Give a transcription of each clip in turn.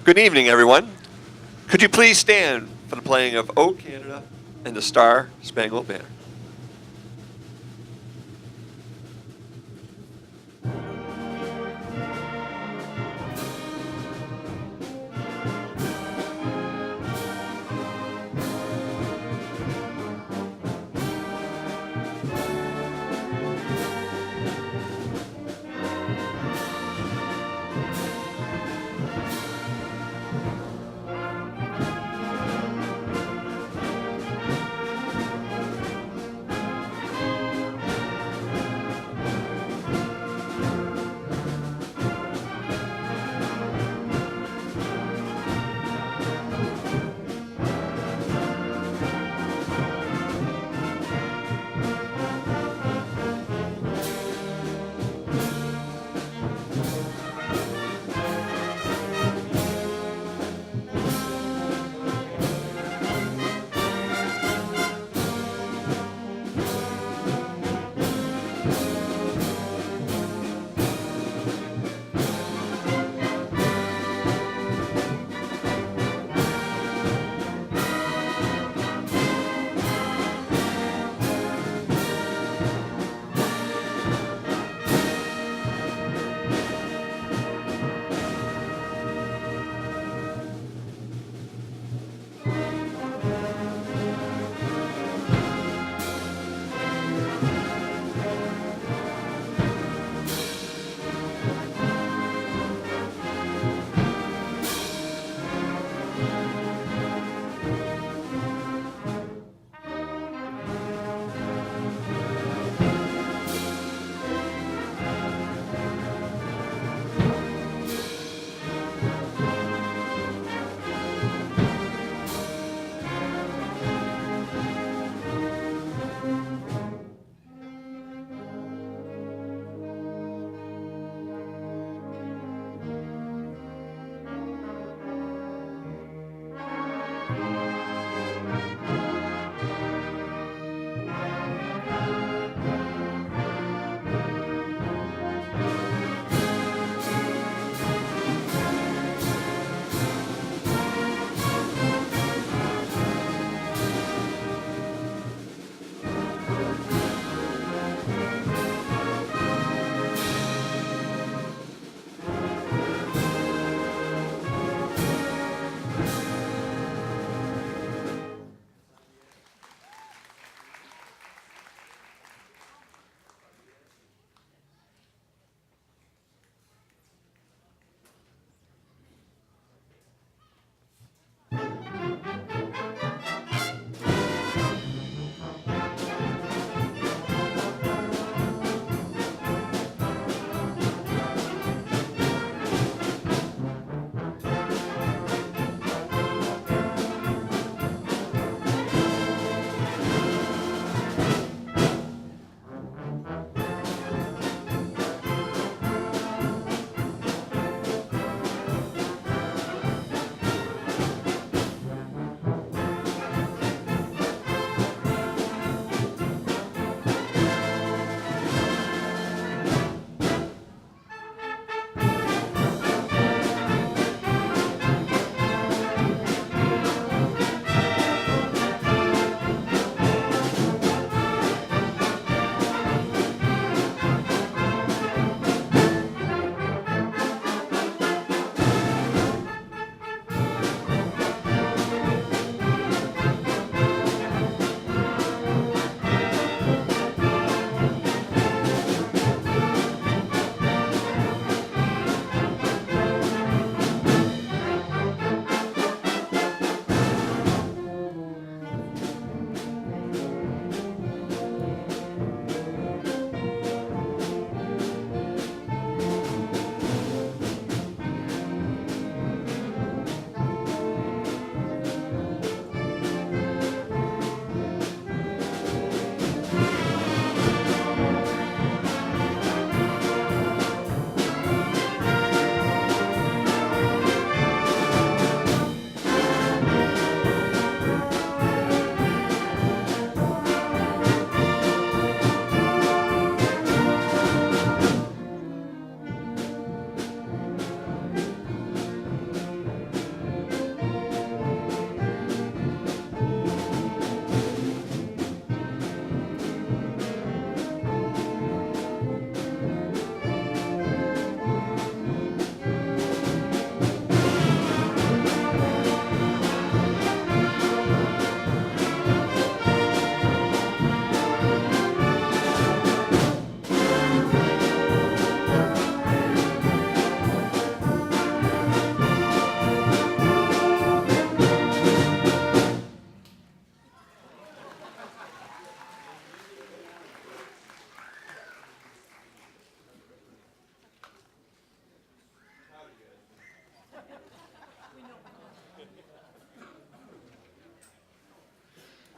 Good evening, everyone. Could you please stand for the playing of O Canada and the Star Spangled Banner?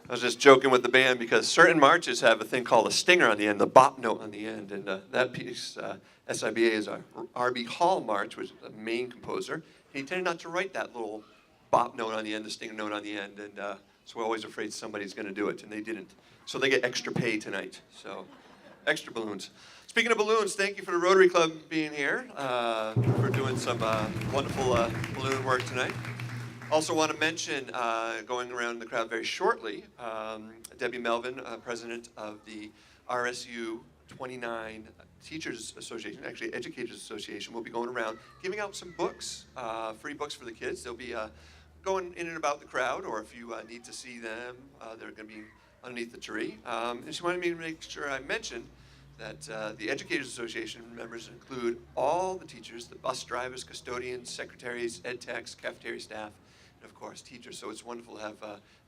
I was just joking with the band because certain marches have a thing called a stinger on the end, the bop note on the end, and that piece, SIBA, is a R.B. Hall march, which is a Maine composer. He tended not to write that little bop note on the end, the stinger note on the end, and so we're always afraid somebody's going to do it, and they didn't. So they get extra pay tonight. So extra balloons. Speaking of balloons, thank you for the Rotary Club being here. We're doing some wonderful balloon work tonight. Also want to mention, going around in the crowd very shortly, Debbie Melvin, president of the RSU 29 Teachers Association, actually Educators Association, will be going around giving out some books, free books for the kids. They'll be going in and about the crowd, or if you need to see them, they're going to be underneath the tree. And she wanted me to make sure I mentioned that the Educators Association members include all the teachers, the bus drivers, custodians, secretaries, ed techs, cafeteria staff, and of course teachers. So it's wonderful to have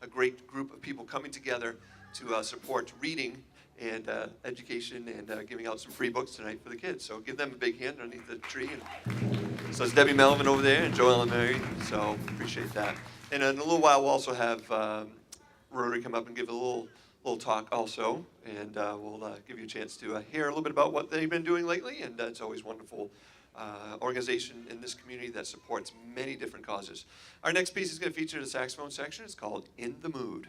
a great group of people coming together to support reading and education and giving out some free books tonight for the kids. So give them a big hand underneath the tree. And so it's Debbie Melvin over there and Joel and Mary, so appreciate that. And in a little while we'll also have Rotary come up and give a little talk also, and we'll give you a chance to hear a little bit about what they've been doing lately, and it's always wonderful organization in this community that supports many different causes. Our next piece is going to feature the saxophone section. It's called In the Mood.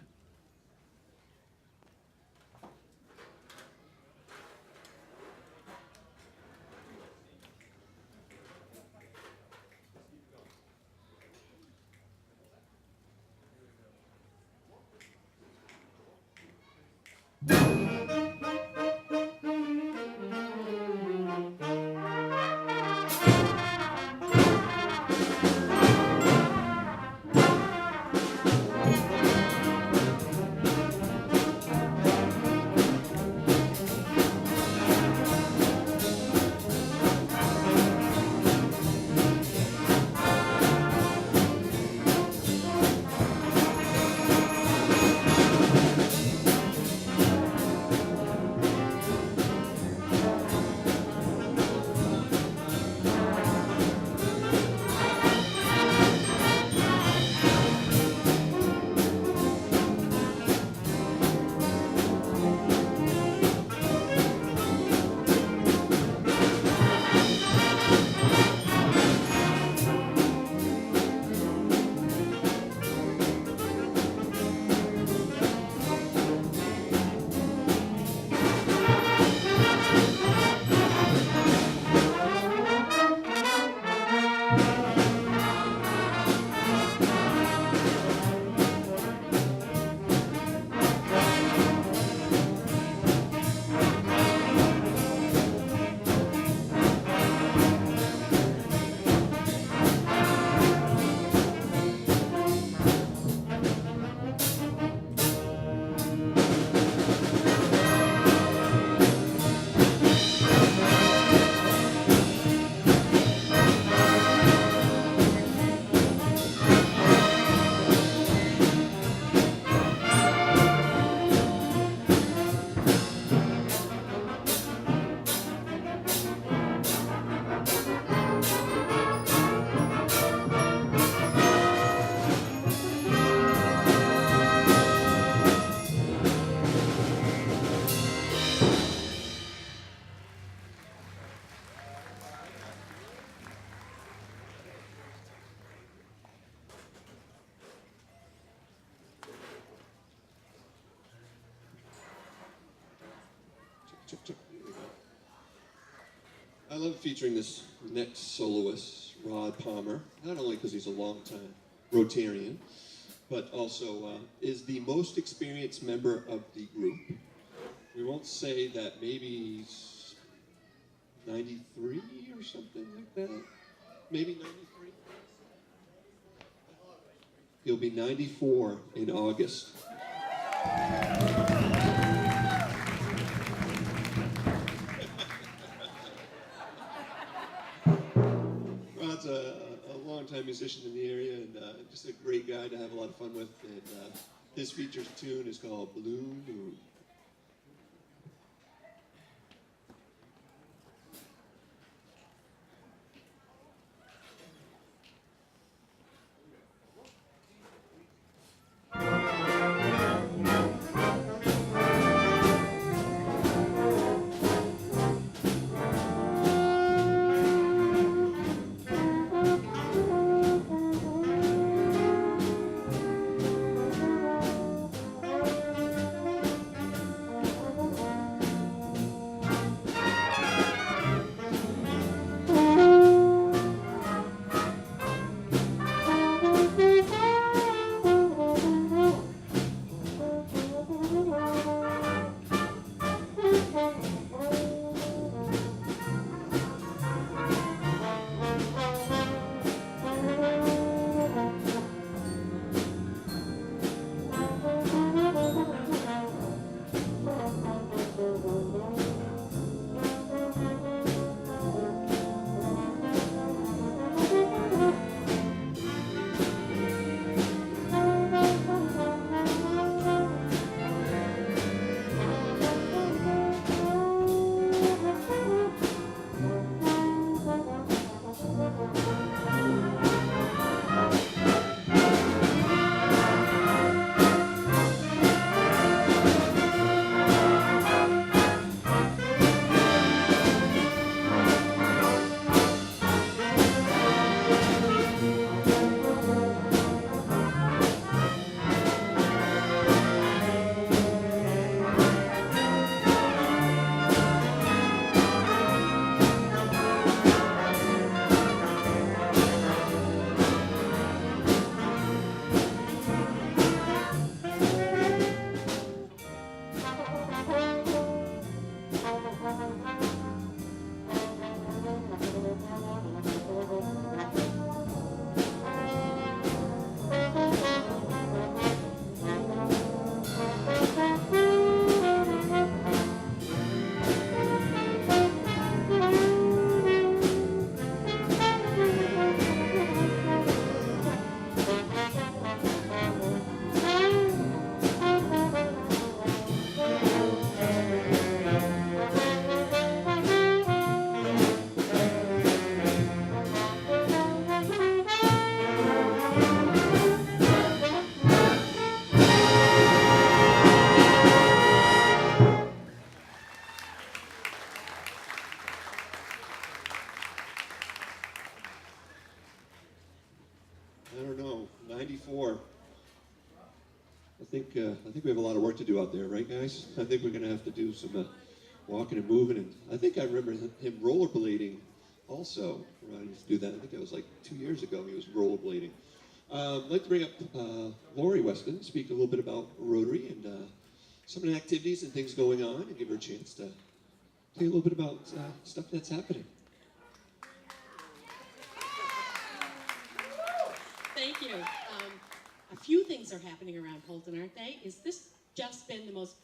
I love featuring this next soloist, Rod Palmer, not only because he's a longtime Rotarian, but also is the most experienced member of the group. We won't say that maybe he's 93 or something like that. Maybe 93. He'll be 94 in August. Rod's a longtime musician in the area and just a great guy to have a lot of fun with. And his featured tune is called Blue Moon. I don't know, 94. I think we have a lot of work to do out there, right, guys? I think we're going to have to do some walking and moving. And I think I remember him rollerblading also. Ron used to do that. I think that was like 2 years ago he was rollerblading. I'd like to bring up Lori Weston, speak a little bit about Rotary and some of the activities and things going on, and give her a chance to tell you a little bit about stuff that's happening. Thank you. A few things are happening around Houlton, aren't they? Is this just been the most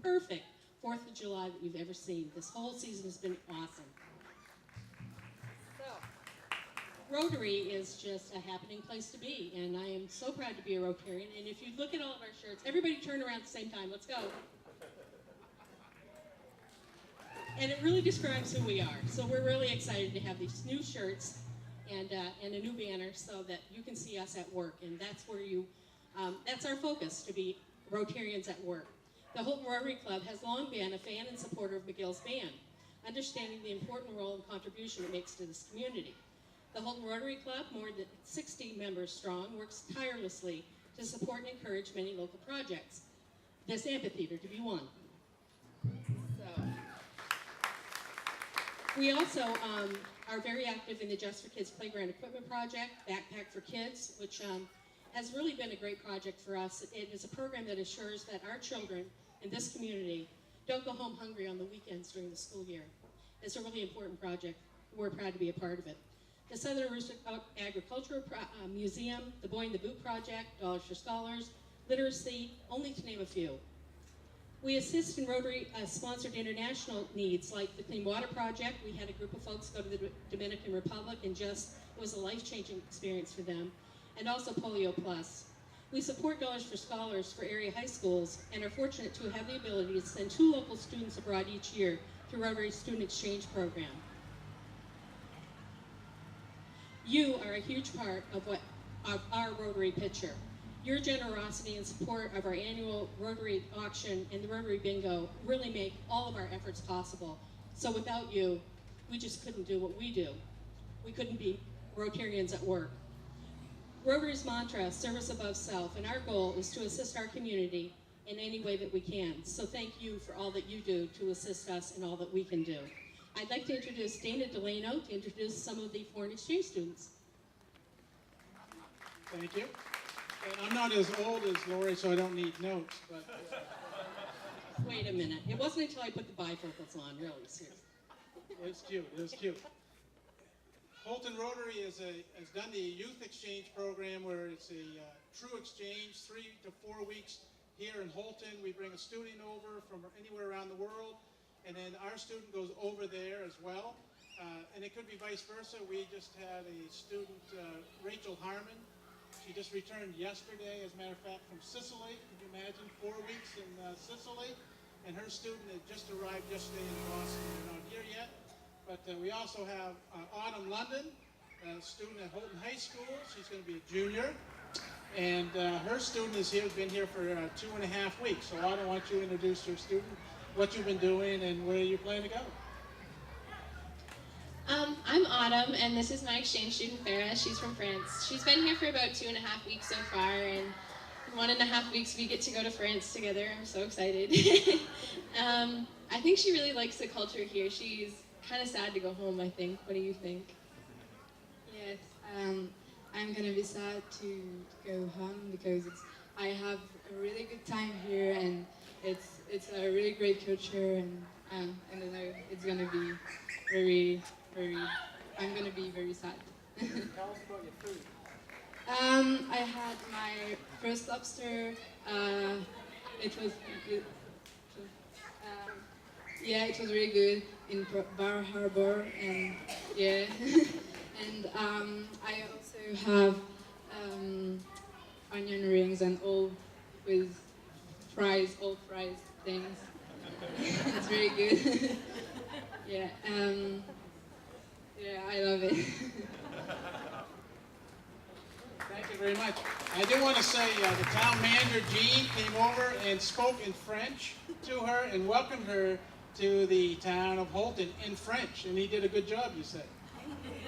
perfect 4th of July that you've ever seen? This whole season has been awesome. Rotary is just a happening place to be, and I am so proud to be a Rotarian. And if you look at all of our shirts, everybody turn around at the same time. Let's go. And it really describes who we are. So we're really excited to have these new shirts and a new banner so that you can see us at work. And that's where that's our focus, to be Rotarians at work. The Houlton Rotary Club has long been a fan and supporter of McGill's band, understanding the important role and contribution it makes to this community. The Houlton Rotary Club, more than 60 members strong, works tirelessly to support and encourage many local projects. This amphitheater to be one. We also are very active in the Just for Kids Playground Equipment Project, Backpack for Kids, which has really been a great project for us. It is a program that assures that our children in this community don't go home hungry on the weekends during the school year. It's a really important project. We're proud to be a part of it. The Southern Rooster Agricultural Museum, the Boy in the Boot Project, Dollars for Scholars, Literacy, only to name a few. We assist in Rotary-sponsored international needs like the Clean Water Project. We had a group of folks go to the Dominican Republic and it was a life-changing experience for them. And also Polio Plus. We support Dollars for Scholars for area high schools and are fortunate to have the ability to send 2 local students abroad each year through Rotary Student Exchange Program. You are a huge part of our Rotary picture. Your generosity and support of our annual Rotary auction and the Rotary Bingo really make all of our efforts possible. So without you, we just couldn't do what we do. We couldn't be Rotarians at work. Rotary's mantra, service above self, and our goal is to assist our community in any way that we can. So thank you for all that you do to assist us in all that we can do. I'd like to introduce Dana Delano to introduce some of the foreign exchange students. Thank you. And I'm not as old as Lori, so I don't need notes, but... Wait a minute. It wasn't until I put the bifocals on, really, seriously. It's cute, it's cute. Houlton Rotary has done the youth exchange program where it's a true exchange, 3 to 4 weeks here in Houlton. We bring a student over from anywhere around the world, and then our student goes over there as well. And it could be vice versa. We just had a student, Rachel Harmon. She just returned yesterday, as a matter of fact, from Sicily. Can you imagine 4 weeks in Sicily? And her student had just arrived yesterday in Boston. They're not here yet. But we also have Autumn London, a student at Houlton High School. She's going to be a junior. And her student is here, been here for 2.5 weeks. So Autumn, why don't you introduce your student, what you've been doing, and where you plan to go? I'm Autumn, and this is my exchange student, Farah. She's from France. She's been here for about 2.5 weeks so far, and in 1.5 weeks we get to go to France together. I'm so excited. I think she really likes the culture here. She's kind of sad to go home, I think. What do you think? Yes, I'm gonna be sad to go home because I have a really good time here, and it's a really great culture, and I don't know, it's gonna be very, very, I'm gonna be very sad. Tell us about your food. I had my first lobster. It was good. Yeah, it was really good in Bar Harbor, and yeah, and I also have onion rings and all with fries, all fries things. It's very good. Yeah, yeah, I love it. Thank you very much. I do want to say the town manager, Jean, came over and spoke in French to her and welcomed her to the town of Houlton in French, and he did a good job, you said.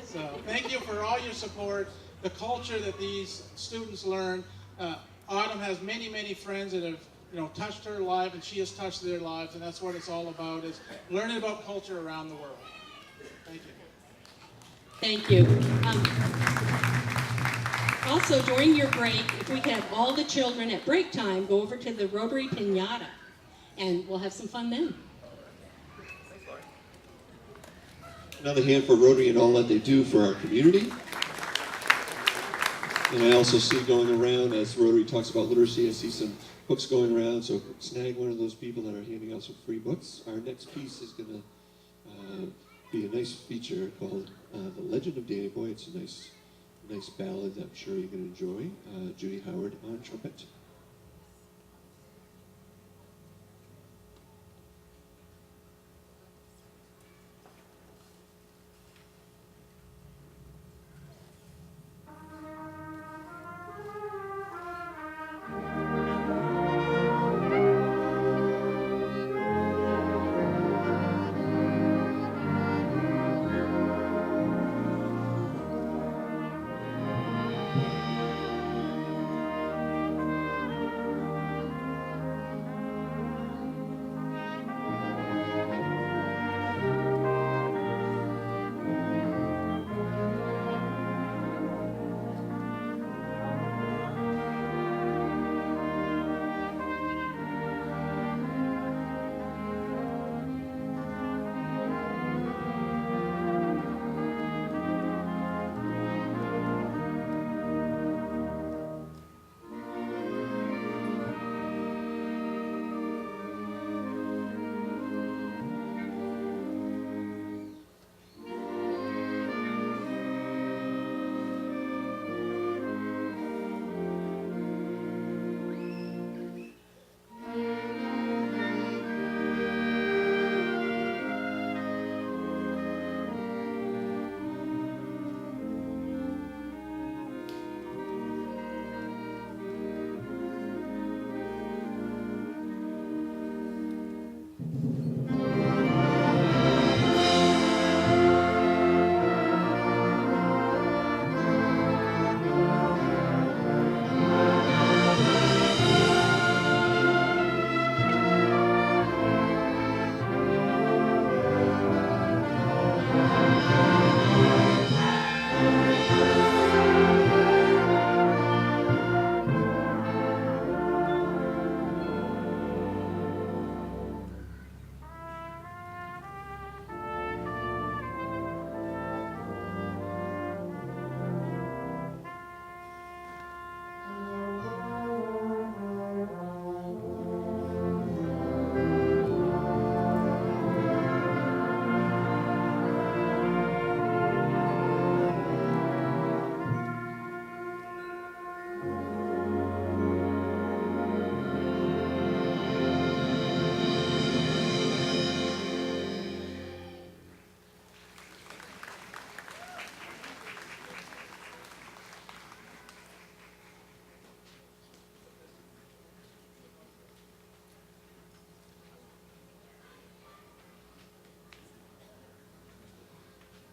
So thank you for all your support, the culture that these students learn. Autumn has many, many friends that have touched her life, and she has touched their lives, and that's what it's all about, is learning about culture around the world. Thank you. Thank you. Also, during your break, if we could have all the children at break time go over to the Rotary Piñata, and we'll have some fun then. Another hand for Rotary and all that they do for our community. And I also see going around, as Rotary talks about literacy, I see some books going around, so snag one of those people that are handing out some free books. Our next piece is going to be a nice feature called The Legend of Danny Boy. It's a nice ballad that I'm sure you're going to enjoy. Judy Howard on trumpet.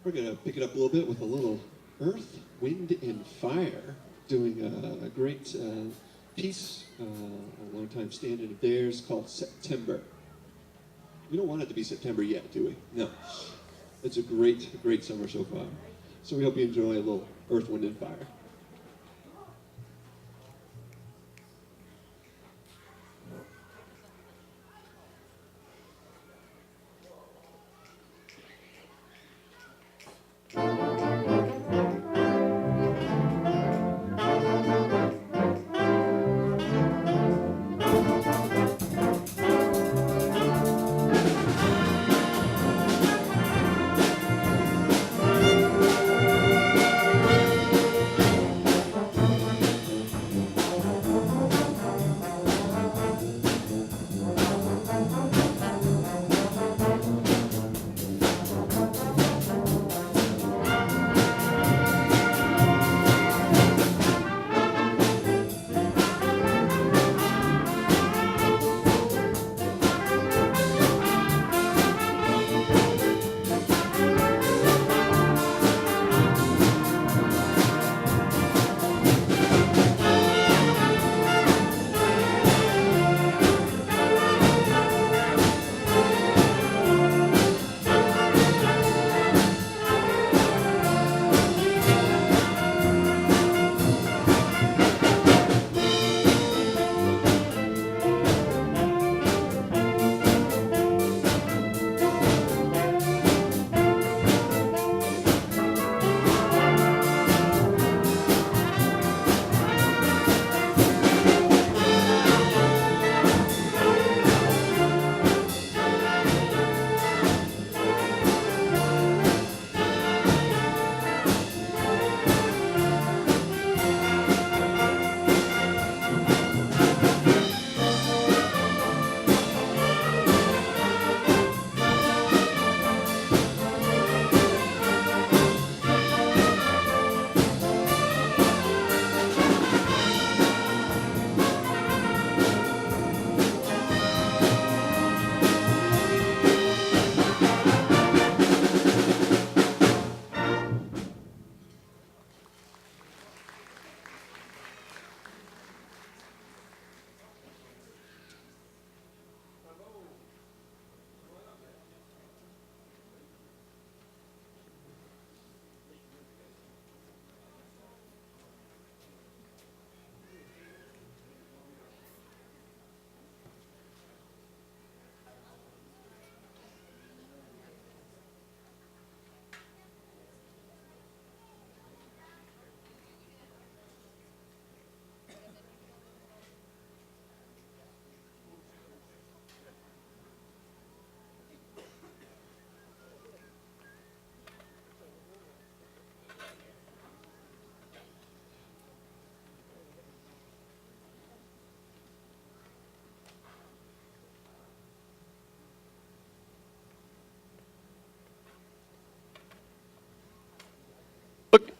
We're going to pick it up a little bit with a little Earth, Wind, and Fire, doing a great piece, a long-time stand-in of theirs called September. We don't want it to be September yet, do we? No. It's a great summer so far. So we hope you enjoy a little Earth, Wind, and Fire.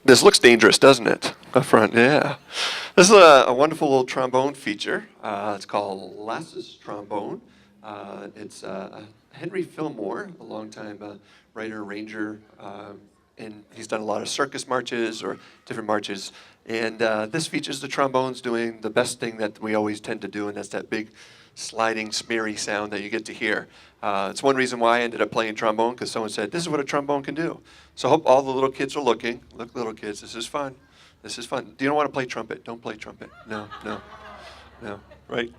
This looks dangerous, doesn't it? Up front, yeah. This is a wonderful little trombone feature. It's called Lass's Trombone. It's Henry Fillmore, a longtime writer, arranger, and he's done a lot of circus marches or different marches. And this features the trombones doing the best thing that we always tend to do, and that's that big sliding, smeary sound that you get to hear. It's one reason why I ended up playing trombone, because someone said, this is what a trombone can do. So I hope all the little kids are looking. Look, little kids, this is fun. This is fun. Do you want to play trumpet? Don't play trumpet. No, right?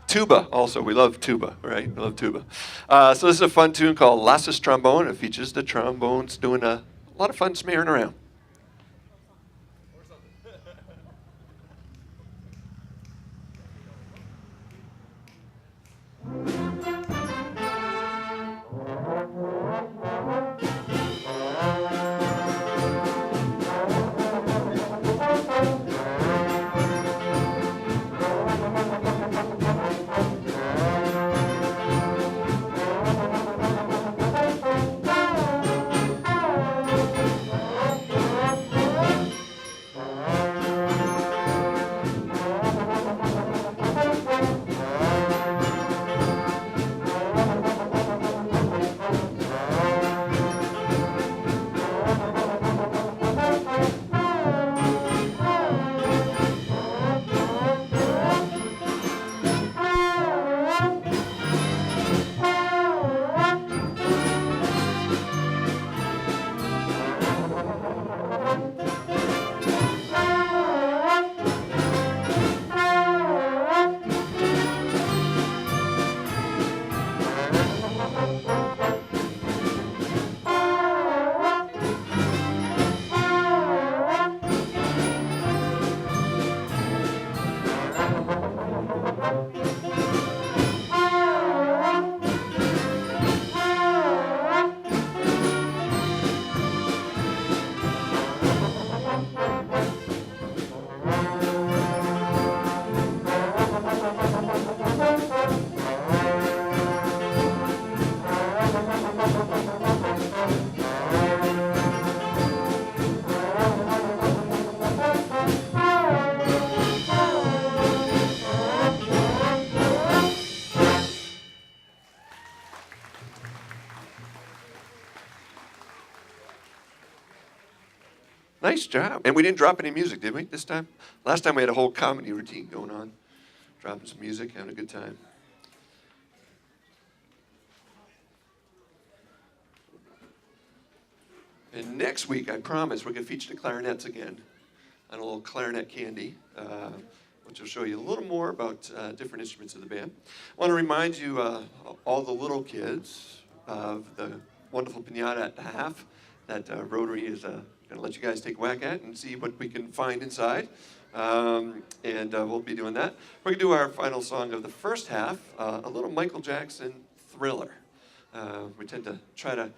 Tuba also. We love tuba, right? We love tuba. So this is a fun tune called Lass's Trombone. It features the trombones doing a lot of fun smearing around. Nice job. And we didn't drop any music, did we, this time? Last time we had a whole comedy routine going on. Dropping some music, having a good time. And next week, I promise, we're going to feature the clarinets again on a little clarinet candy, which will show you a little more about different instruments of the band. I want to remind you, all the little kids, of the wonderful piñata at half that Rotary is going to let you guys take a whack at and see what we can find inside. And we'll be doing that. We're going to do our final song of the first half, a little Michael Jackson Thriller. We tend to try to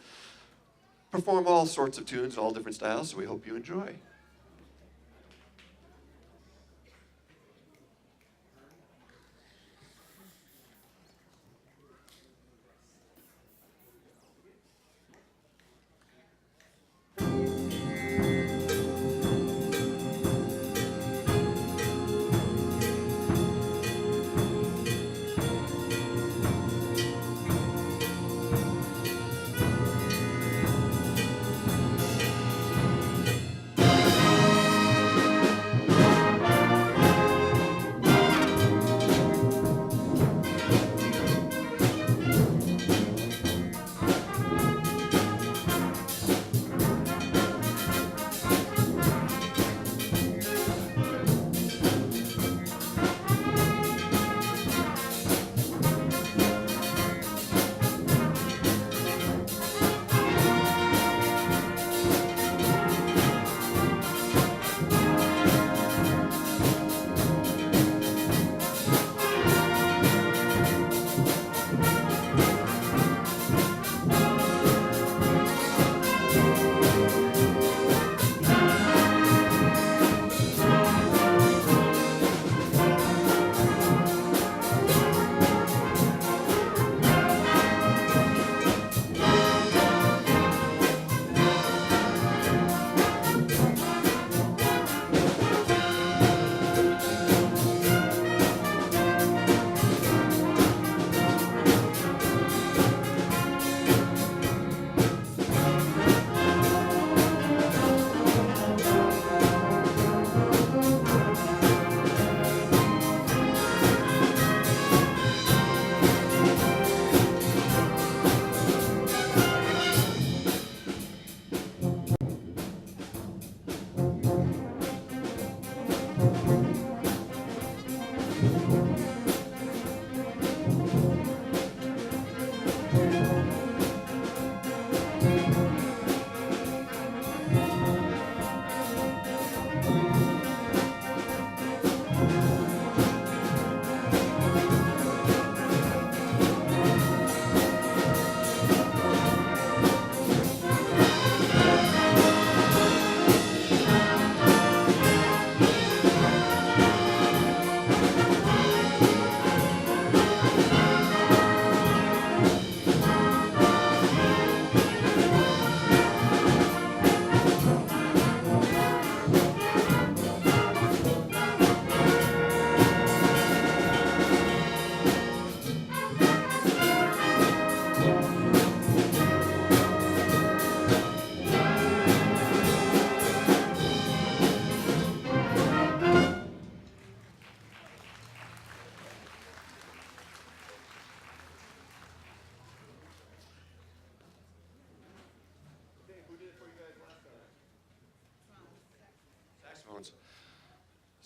perform all sorts of tunes, all different styles, so we hope you enjoy.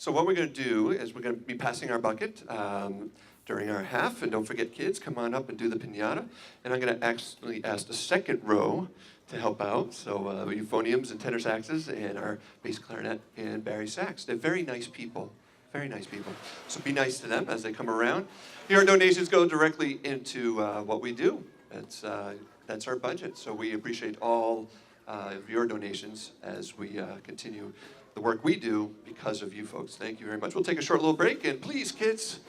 So what we're going to do is we're going to be passing our bucket during our half, and don't forget, kids, come on up and do the piñata. And I'm going to actually ask the second row to help out. So euphoniums and tenor saxes, and our bass clarinet and Barry sax. They're very nice people, very nice people. So be nice to them as they come around. Your donations go directly into what we do. That's our budget. So we appreciate all of your donations as we continue the work we do because of you folks. Thank you very much. We'll take a short little break, and please, kids,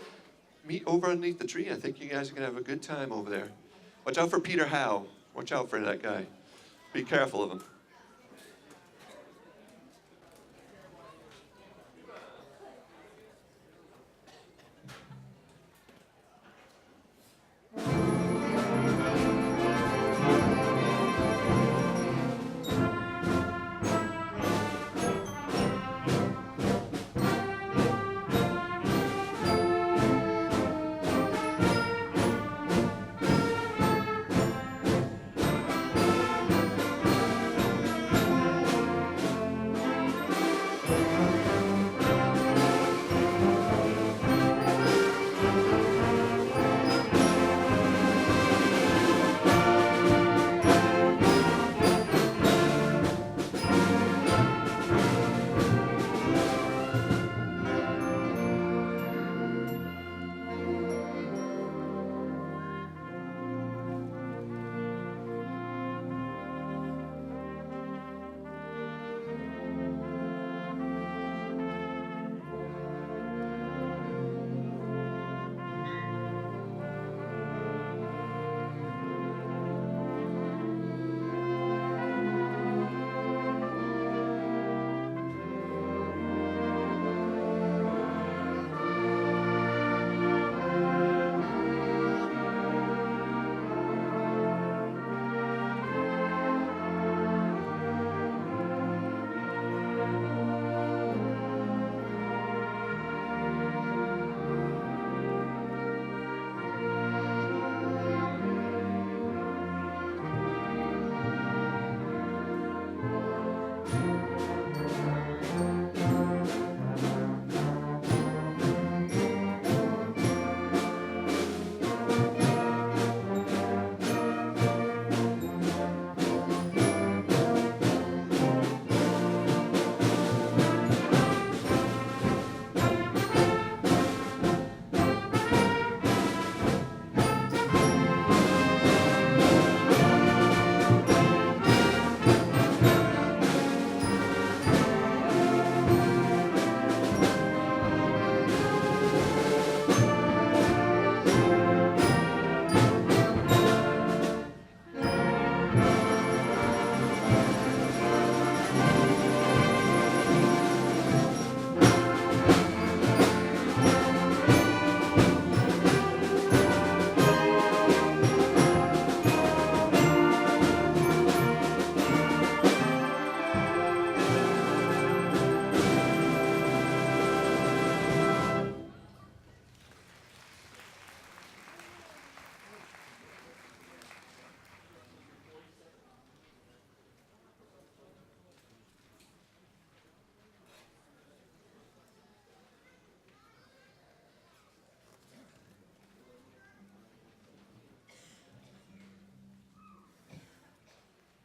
meet over underneath the tree. I think you guys are going to have a good time over there. Watch out for Peter Howe. Watch out for that guy. Be careful of him.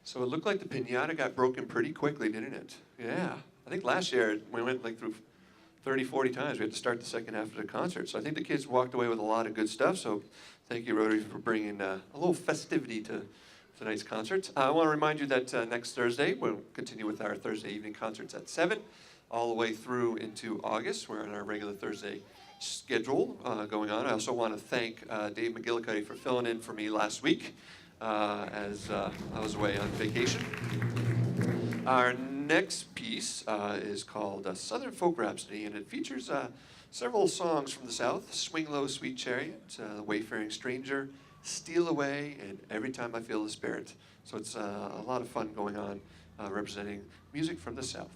So it looked like the piñata got broken pretty quickly, didn't it? Yeah. I think last year we went like through 30, 40 times. We had to start the second half of the concert. So I think the kids walked away with a lot of good stuff. So thank you, Rotary, for bringing a little festivity to tonight's concert. I want to remind you that next Thursday, we'll continue with our Thursday evening concerts at 7, all the way through into August. We're on our regular Thursday schedule going on. I also want to thank Dave McGillicuddy for filling in for me last week as I was away on vacation. Our next piece is called Southern Folk Rhapsody, and it features several songs from the South: Swing Low, Sweet Chariot, Wayfaring Stranger, Steal Away, and Every Time I Feel the Spirit. So it's a lot of fun going on representing music from the South.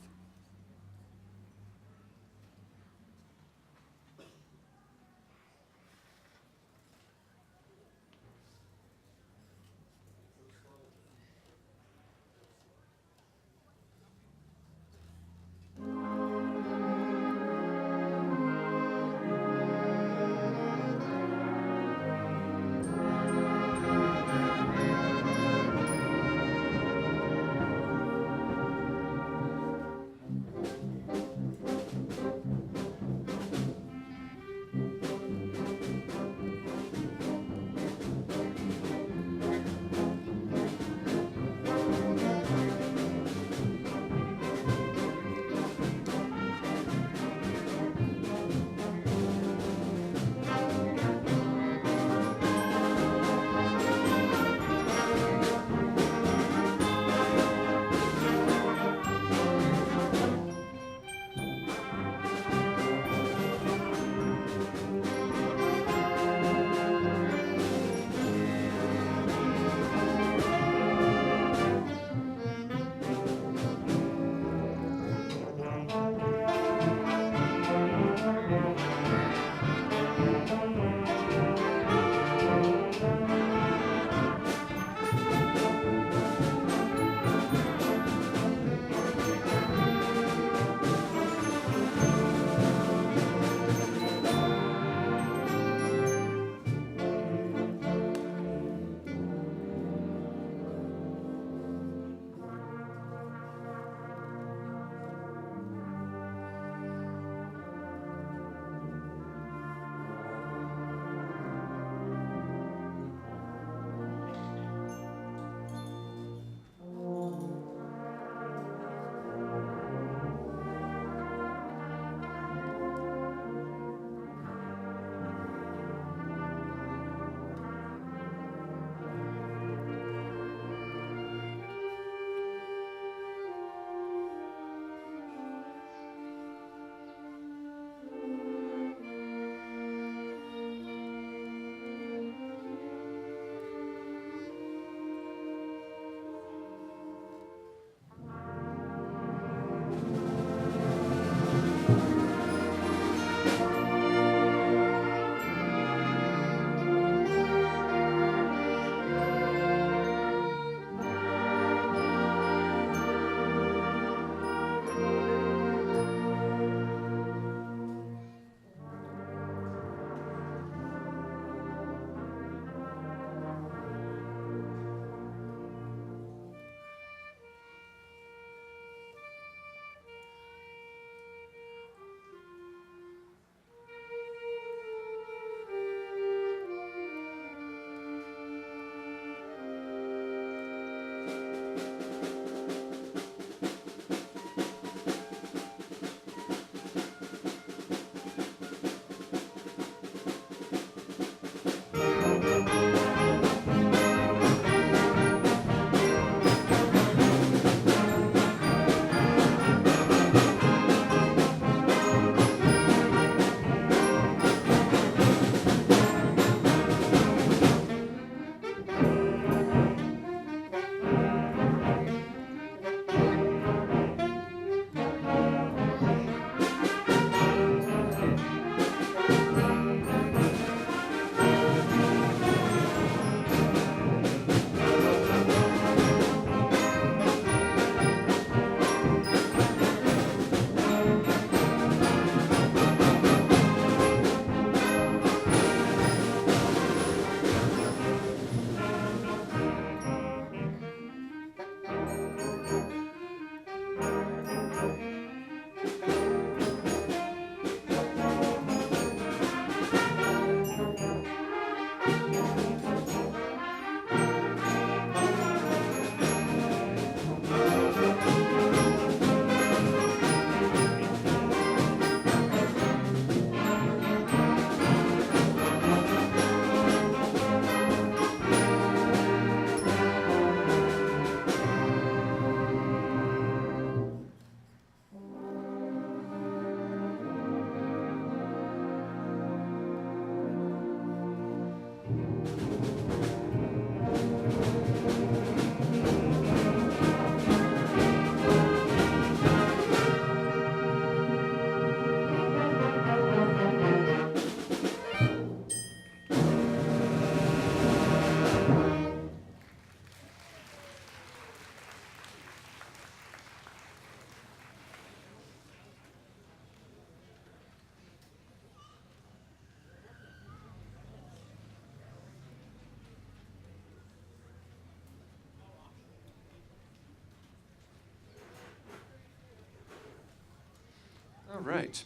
All right.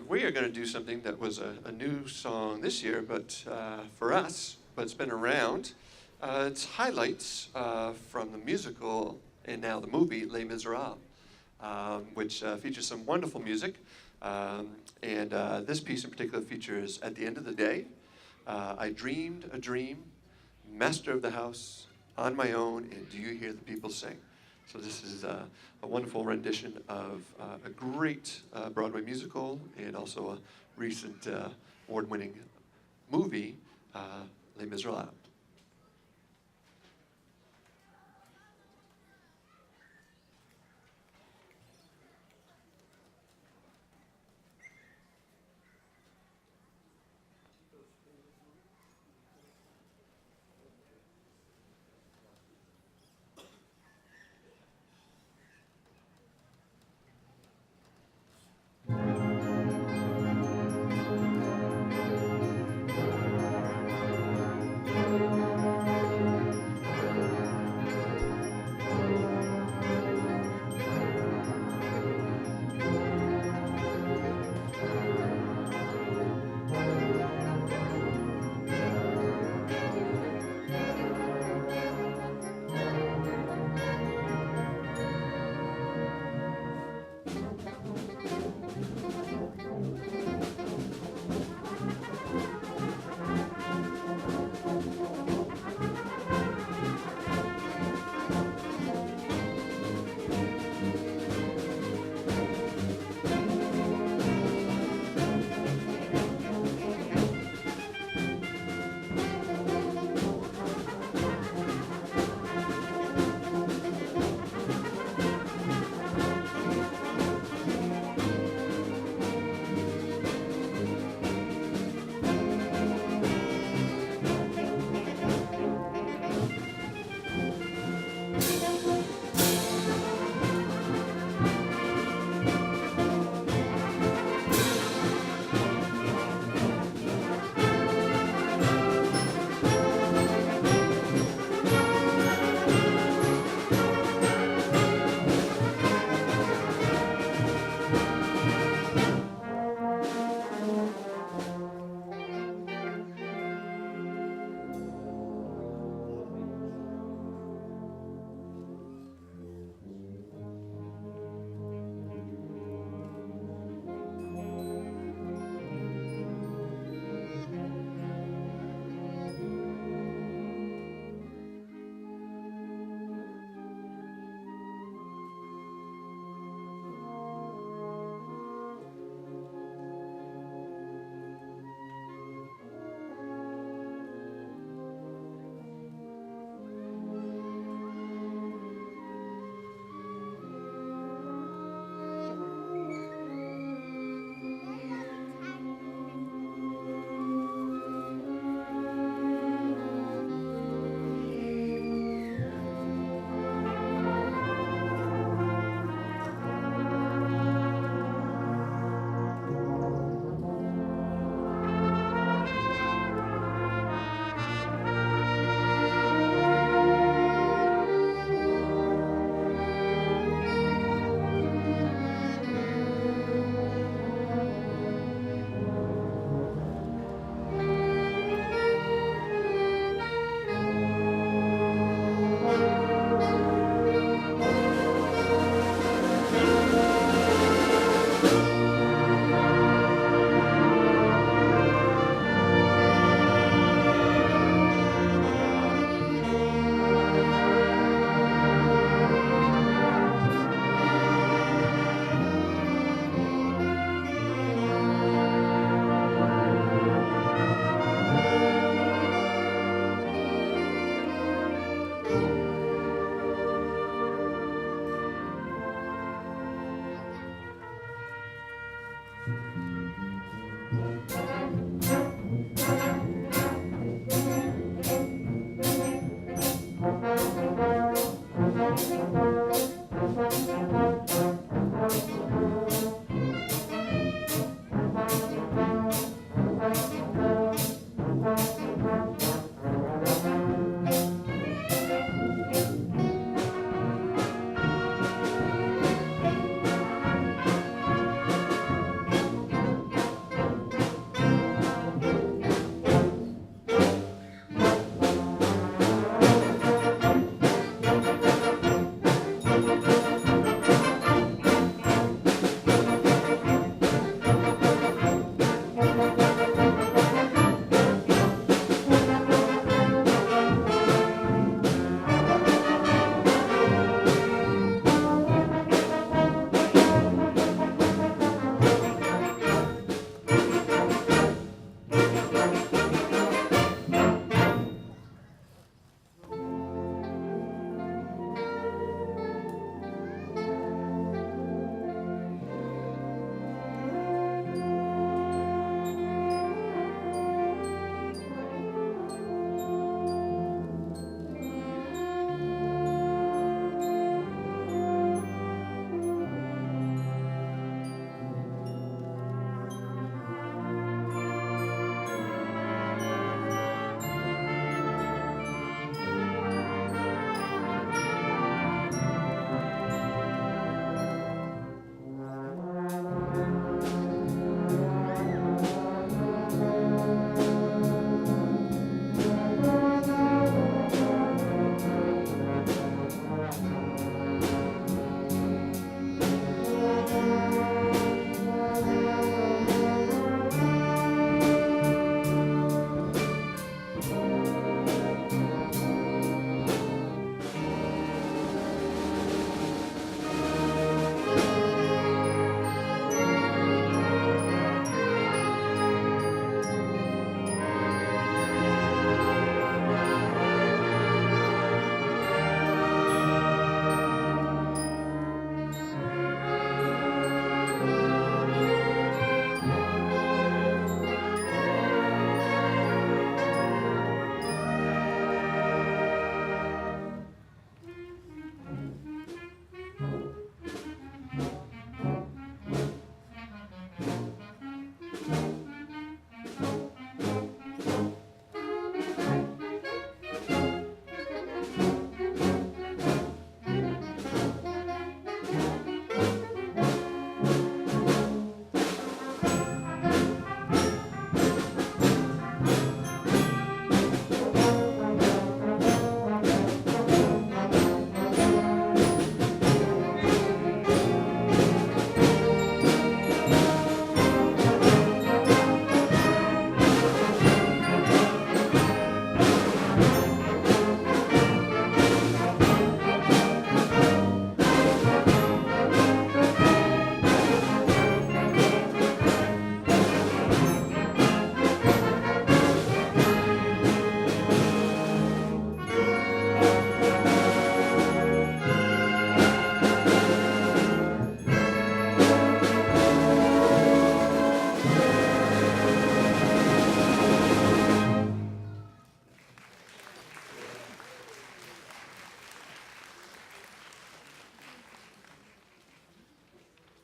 We are going to do something that was a new song this year, but for us, but it's been around. It's highlights from the musical and now the movie Les Miserables, which features some wonderful music. And this piece in particular features At the End of the Day, I Dreamed a Dream, Master of the House, On My Own, and Do You Hear the People Sing? So this is a wonderful rendition of a great Broadway musical and also a recent award-winning movie, Les Miserables.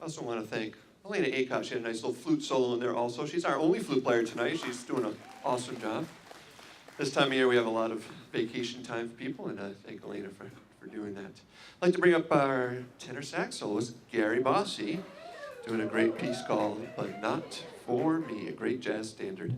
I also want to thank Elena Acock. She had a nice little flute solo in there also. She's our only flute player tonight. She's doing an awesome job. This time of year, we have a lot of vacation time for people, and I thank Elena for doing that. I'd like to bring up our tenor sax soloist, Gary Bossy, doing a great piece called But Not For Me, a great jazz standard.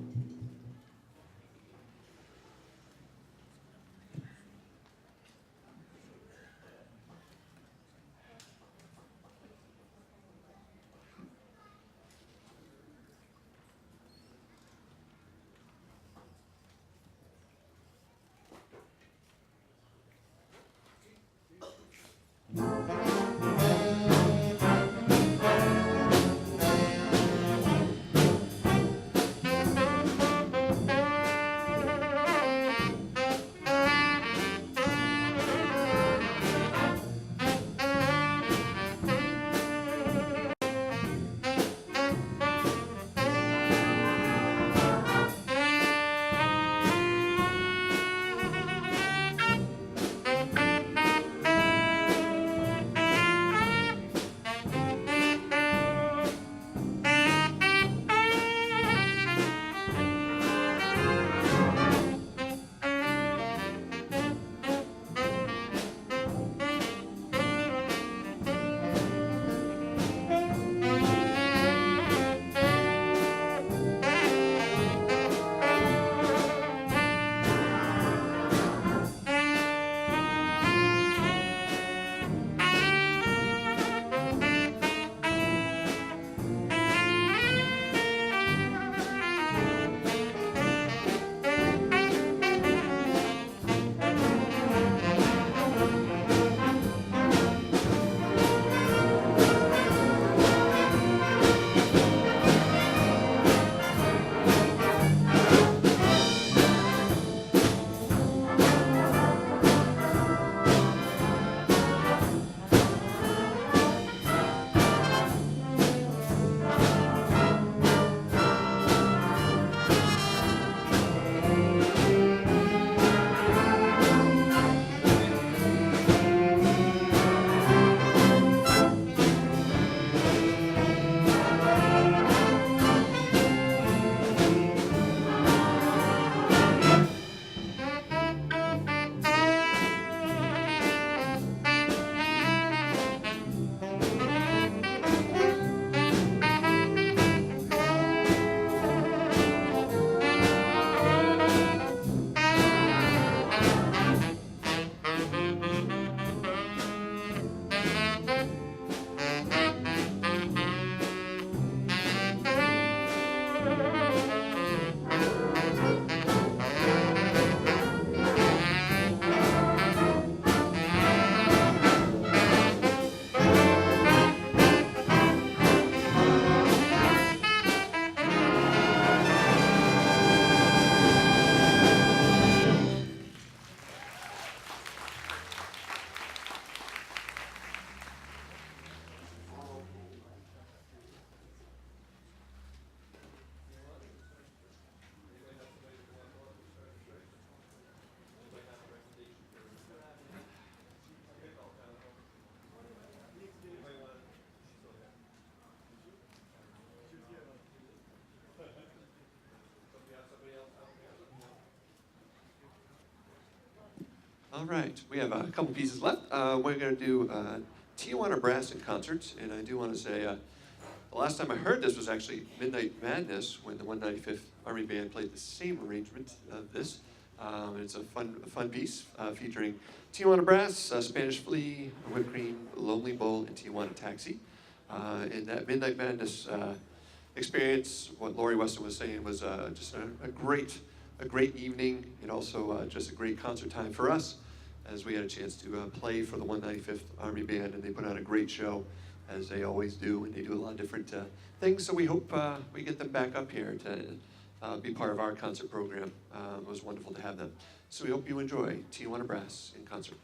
All right, we have a couple pieces left. We're going to do Tijuana Brass in concert, and I do want to say the last time I heard this was actually Midnight Madness when the 195th Army Band played the same arrangement of this. It's a fun piece featuring Tijuana Brass, Spanish Flea, Whipped Cream, Lonely Bull, and Tijuana Taxi. And that Midnight Madness experience, what Laurie Weston was saying, was just a great evening, and also just a great concert time for us, as we had a chance to play for the 195th Army Band, and they put on a great show, as they always do, and they do a lot of different things, so we hope we get them back up here to be part of our concert program. It was wonderful to have them. So we hope you enjoy Tijuana Brass in concert.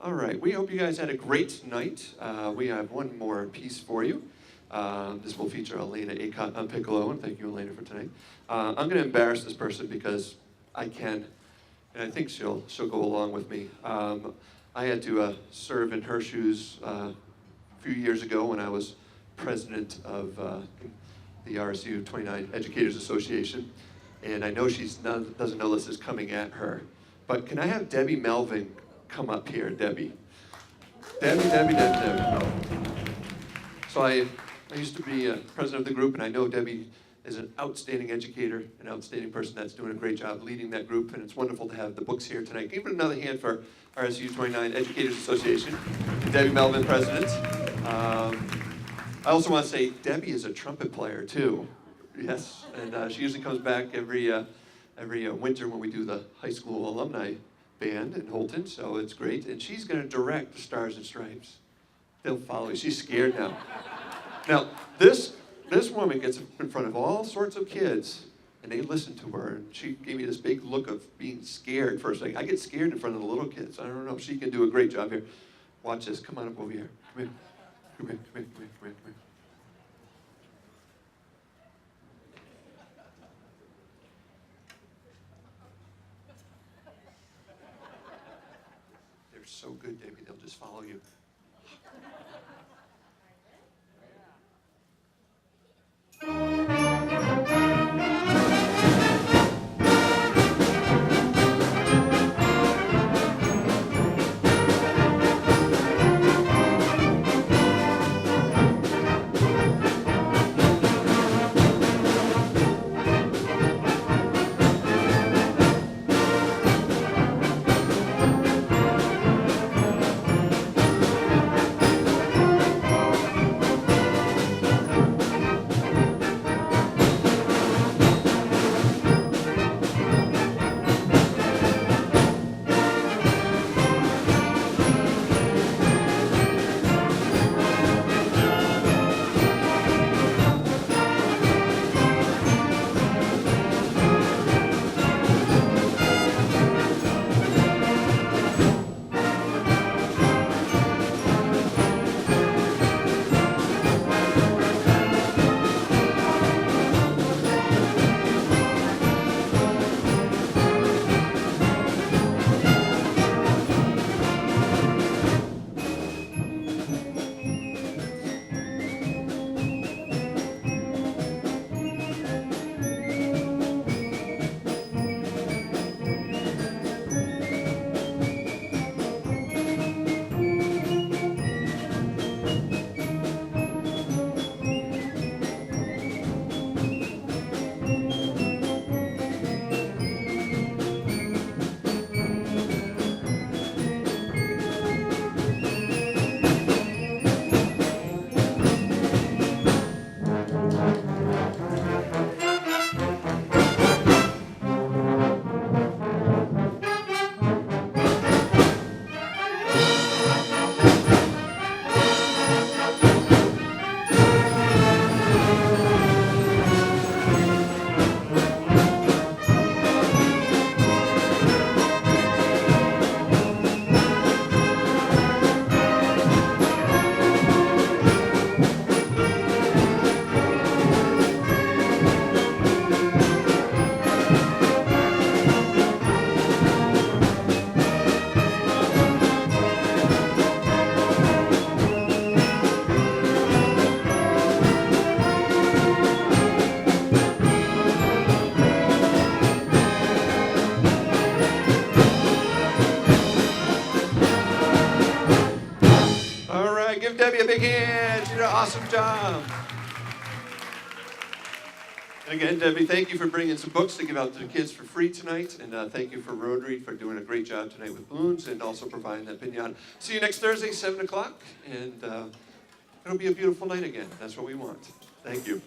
All right, we hope you guys had a great night. We have one more piece for you. This will feature Elena Acott on piccolo, and thank you, Elena, for tonight. I'm going to embarrass this person because I can, and I think she'll go along with me. I had to serve in her shoes a few years ago when I was president of the RSU 29 Educators Association, and I know she doesn't know this is coming at her. But can I have Debbie Melvin come up here, Debbie? Debbie. So I used to be president of the group, and I know Debbie is an outstanding educator, an outstanding person that's doing a great job leading that group, and it's wonderful to have the books here tonight. Give it another hand for RSU 29 Educators Association, and Debbie Melvin, president. I also want to say Debbie is a trumpet player too. Yes, and she usually comes back every winter when we do the high school alumni band in Houlton, so it's great. And she's going to direct the Stars and Stripes. They'll follow you. She's scared now. Now, this woman gets in front of all sorts of kids, and they listen to her, and she gave me this big look of being scared first. Like, I get scared in front of the little kids. I don't know if she can do a great job here. Watch this. Come on up over here. Come here. Come here. Come here. Come here. Come here. Come here. They're so good, Debbie. They'll just follow you. Awesome job. And again, Debbie, thank you for bringing some books to give out to the kids for free tonight. And thank you for Rotary for doing a great job tonight with balloons and also providing that pinata. See you next Thursday, 7 o'clock. And it'll be a beautiful night again. That's what we want. Thank you.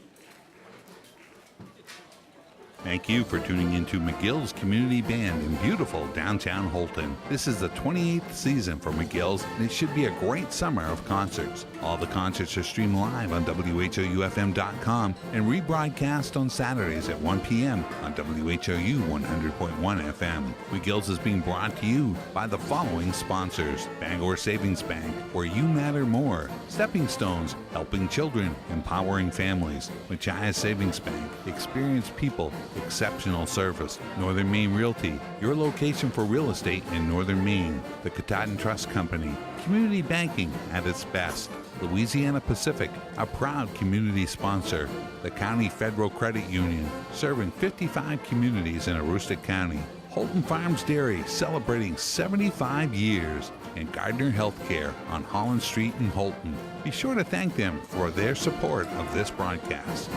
Thank you for tuning into McGill's Community Band in beautiful downtown Houlton. This is the 28th season for McGill's, and it should be a great summer of concerts. All the concerts are streamed live on WHOUFM.com and rebroadcast on Saturdays at 1 p.m. on WHOU 100.1 FM. McGill's is being brought to you by the following sponsors: Bangor Savings Bank, where you matter more; Stepping Stones, helping children, empowering families; Machias Savings Bank, experienced people, exceptional service; Northern Maine Realty, your location for real estate in Northern Maine; the Katahdin Trust Company, community banking at its best; Louisiana Pacific, a proud community sponsor; the County Federal Credit Union, serving 55 communities in Aroostook County; Houlton Farms Dairy, celebrating 75 years; and Gardner Healthcare on Holland Street in Houlton. Be sure to thank them for their support of this broadcast.